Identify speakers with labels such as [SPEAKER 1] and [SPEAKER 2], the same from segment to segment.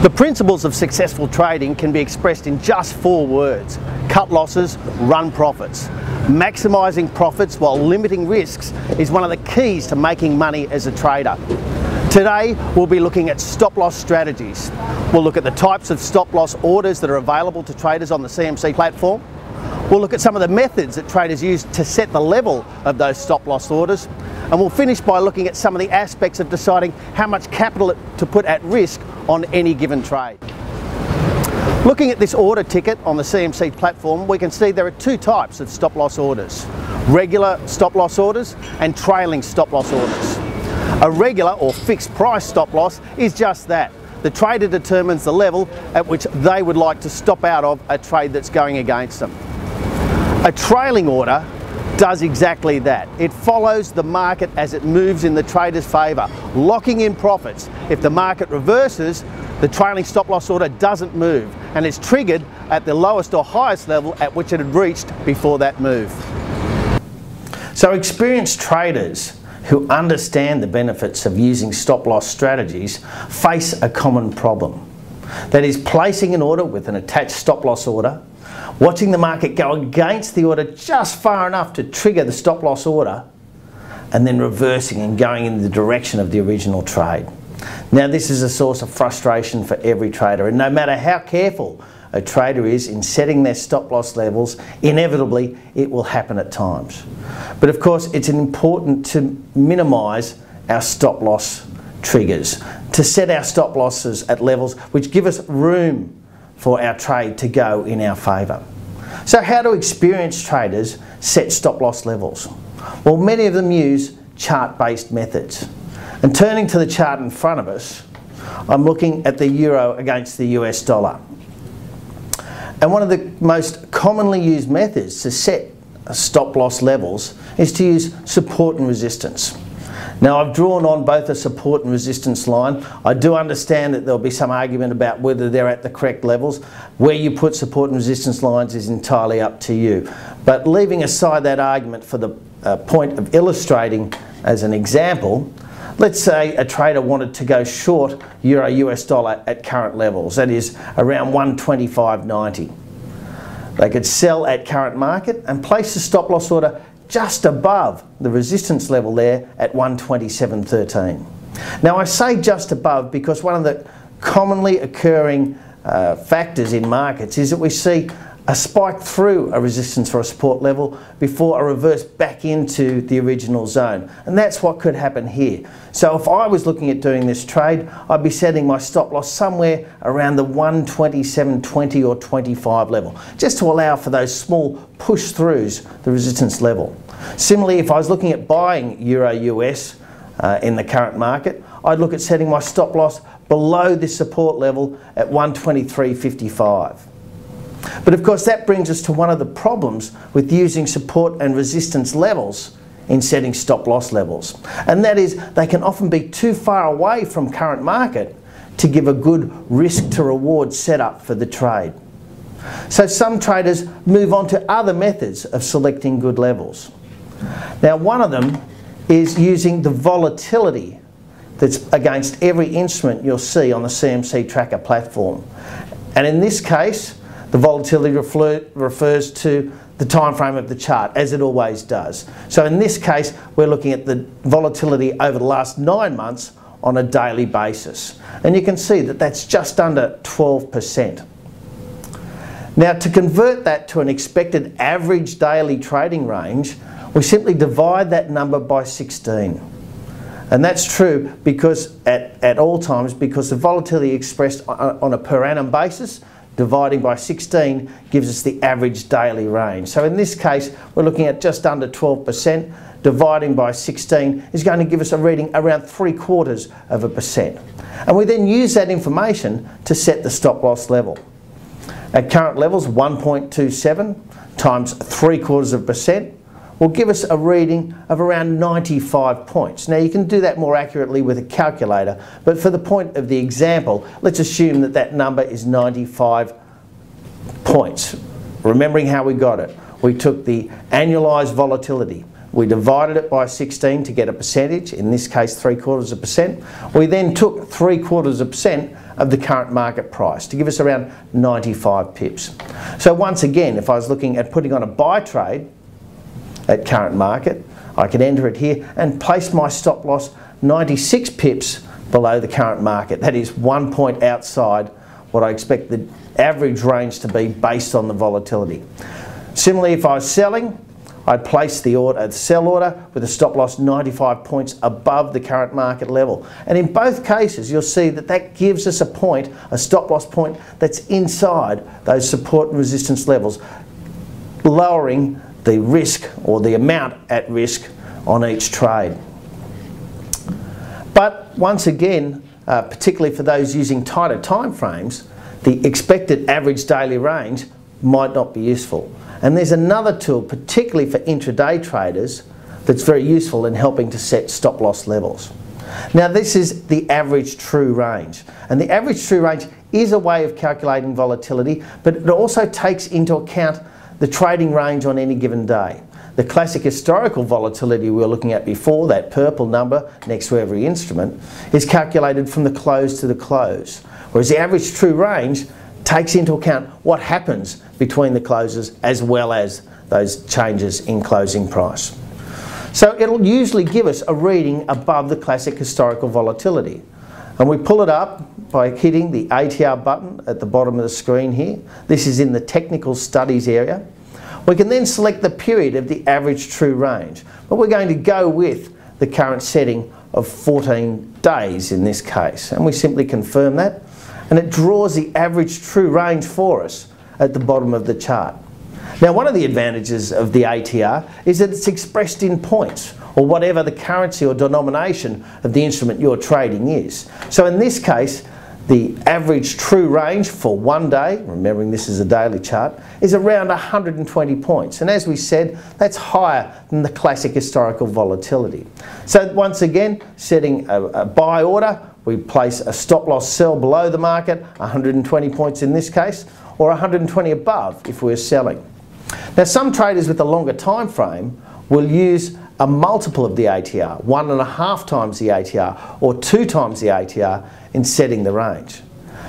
[SPEAKER 1] The principles of successful trading can be expressed in just 4 words: cut losses, run profits. Maximising profits while limiting risks is one of the keys to making money as a trader. Today we'll be looking at stop loss strategies. We'll look at the types of stop loss orders that are available to traders on the CMC platform. We'll look at some of the methods that traders use to set the level of those stop loss orders. And we'll finish by looking at some of the aspects of deciding how much capital to put at risk on any given trade. Looking at this order ticket on the CMC platform, we can see there are 2 types of stop loss orders: regular stop loss orders and trailing stop loss orders. A regular or fixed price stop loss is just that. The trader determines the level at which they would like to stop out of a trade that's going against them. A trailing order does exactly that. It follows the market as it moves in the trader's favour, locking in profits. If the market reverses, the trailing stop loss order doesn't move and is triggered at the lowest or highest level at which it had reached before that move. So experienced traders who understand the benefits of using stop loss strategies face a common problem. That is, placing an order with an attached stop loss order, watching the market go against the order just far enough to trigger the stop loss order, and then reversing and going in the direction of the original trade. Now, this is a source of frustration for every trader, and no matter how careful a trader is in setting their stop loss levels, inevitably it will happen at times. But of course, it's important to minimise our stop loss triggers, to set our stop losses at levels which give us room for our trade to go in our favour. So how do experienced traders set stop loss levels? Well, many of them use chart-based methods. And turning to the chart in front of us, I'm looking at the euro against the US dollar. And one of the most commonly used methods to set stop loss levels is to use support and resistance. Now, I've drawn on both a support and resistance line. I do understand that there'll be some argument about whether they're at the correct levels. Where you put support and resistance lines is entirely up to you. But leaving aside that argument for the point of illustrating as an example, let's say a trader wanted to go short euro US dollar at current levels, that is around 125.90. They could sell at current market and place a stop loss order just above the resistance level there at 127.13. Now, I say just above because one of the commonly occurring factors in markets is that we see a spike through a resistance or a support level before a reverse back into the original zone, and that's what could happen here. So if I was looking at doing this trade, I'd be setting my stop loss somewhere around the 127.20 or 25 level, just to allow for those small push throughs the resistance level. Similarly, if I was looking at buying euro US in the current market, I'd look at setting my stop loss below this support level at 123.55. But of course, that brings us to one of the problems with using support and resistance levels in setting stop loss levels, and that is they can often be too far away from current market to give a good risk to reward setup for the trade. So some traders move on to other methods of selecting good levels. Now, one of them is using the volatility that's against every instrument you'll see on the CMC Tracker platform, and in this case the volatility refers to the time frame of the chart, as it always does. So in this case, we're looking at the volatility over the last 9 months on a daily basis. And you can see that that's just under 12%. Now, to convert that to an expected average daily trading range, we simply divide that number by 16. And that's true because at all times, because the volatility expressed on a per annum basis, dividing by 16 gives us the average daily range. So in this case, we're looking at just under 12%. Dividing by 16 is going to give us a reading around 0.75%. And we then use that information to set the stop loss level. At current levels, 1.27 times 0.75% will give us a reading of around 95 points. Now, you can do that more accurately with a calculator, but for the point of the example, let's assume that that number is 95 points. Remembering how we got it, we took the annualized volatility, we divided it by 16 to get a percentage, in this case 0.75%. We then took 0.75% of the current market price to give us around 95 pips. So once again, if I was looking at putting on a buy trade at current market, I could enter it here and place my stop loss 96 pips below the current market. That is 1 point outside what I expect the average range to be based on the volatility. Similarly, if I was selling, I'd place the sell order with a stop loss 95 points above the current market level. And in both cases, you'll see that that gives us a stop loss point that's inside those support and resistance levels, lowering the risk or the amount at risk on each trade. But once again, particularly for those using tighter time frames, the expected average daily range might not be useful. And there's another tool, particularly for intraday traders, that's very useful in helping to set stop loss levels. Now this is the average true range. And the average true range is a way of calculating volatility, but it also takes into account the trading range on any given day. The classic historical volatility we were looking at before, that purple number next to every instrument, is calculated from the close to the close. Whereas the average true range takes into account what happens between the closes as well as those changes in closing price. So it'll usually give us a reading above the classic historical volatility. And we pull it up by hitting the ATR button at the bottom of the screen here. This is in the technical studies area. We can then select the period of the average true range, but we're going to go with the current setting of 14 days in this case. And we simply confirm that, and it draws the average true range for us at the bottom of the chart. Now, one of the advantages of the ATR is that it's expressed in points, or whatever the currency or denomination of the instrument you're trading is. So in this case, the average true range for 1 day, remembering this is a daily chart, is around 120 points. And as we said, that's higher than the classic historical volatility. So once again, setting a buy order, we place a stop loss sell below the market, 120 points in this case, or 120 above if we're selling. Now some traders with a longer time frame will use a multiple of the ATR, 1.5 times the ATR or 2 times the ATR in setting the range.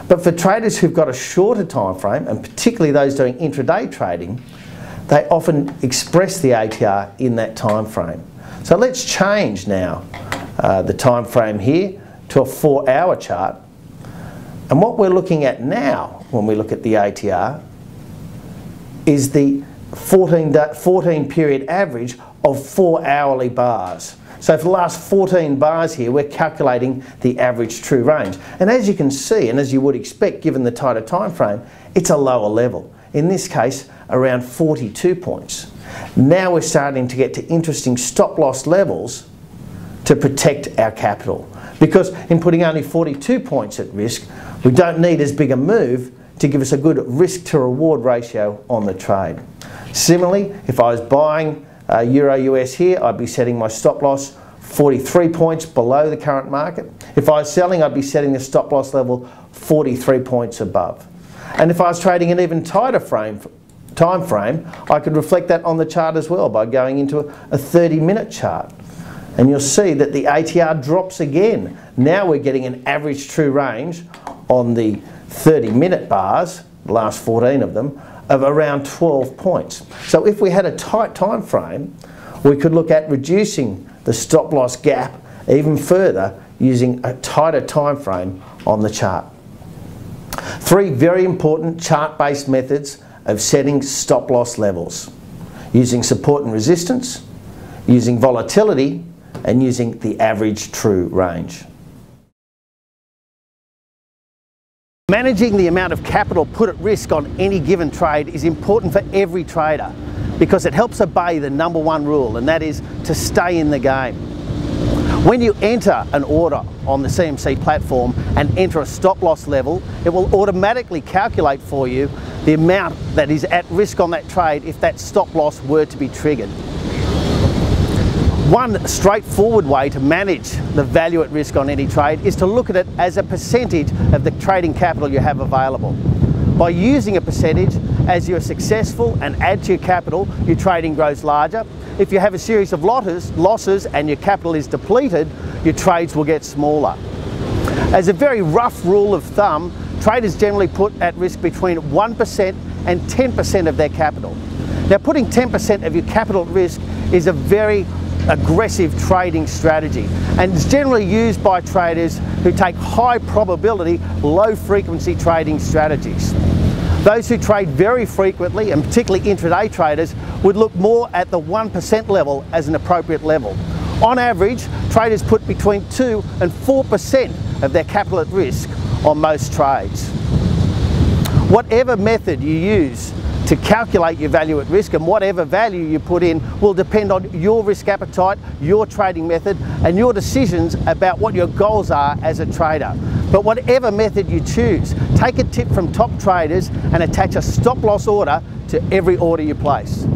[SPEAKER 1] But for traders who've got a shorter time frame, and particularly those doing intraday trading, they often express the ATR in that time frame. So let's change now the time frame here to a 4-hour chart. And what we're looking at now when we look at the ATR is the 14 period average of 4 hourly bars. So for the last 14 bars here, we're calculating the average true range. And as you can see, and as you would expect given the tighter time frame, it's a lower level. In this case, around 42 points. Now we're starting to get to interesting stop loss levels to protect our capital. Because in putting only 42 points at risk, we don't need as big a move to give us a good risk to reward ratio on the trade. Similarly, if I was buying Euro US here, I'd be setting my stop loss 43 points below the current market. If I was selling, I'd be setting the stop loss level 43 points above. And if I was trading an even tighter time frame, I could reflect that on the chart as well by going into a 30-minute chart. And you'll see that the ATR drops again. Now we're getting an average true range on the 30-minute bars, the last 14 of them, of around 12 points. So if we had a tight time frame, we could look at reducing the stop loss gap even further using a tighter time frame on the chart. 3 very important chart-based methods of setting stop loss levels: using support and resistance, using volatility, and using the average true range.
[SPEAKER 2] Managing the amount of capital put at risk on any given trade is important for every trader because it helps obey the #1 rule, and that is to stay in the game. When you enter an order on the CMC platform and enter a stop loss level, it will automatically calculate for you the amount that is at risk on that trade if that stop loss were to be triggered. One straightforward way to manage the value at risk on any trade is to look at it as a percentage of the trading capital you have available. By using a percentage, as you're successful and add to your capital, your trading grows larger. If you have a series of losses and your capital is depleted, your trades will get smaller.
[SPEAKER 1] As a very rough rule of thumb, traders generally put at risk between 1% and 10% of their capital. Now, putting 10% of your capital at risk is a very aggressive trading strategy, and it's generally used by traders who take high probability, low frequency trading strategies. Those who trade very frequently, and particularly intraday traders, would look more at the 1% level as an appropriate level. On average, traders put between 2 and 4% of their capital at risk on most trades. Whatever method you use to calculate your value at risk and whatever value you put in will depend on your risk appetite, your trading method, and your decisions about what your goals are as a trader. But whatever method you choose, take a tip from top traders and attach a stop loss order to every order you place.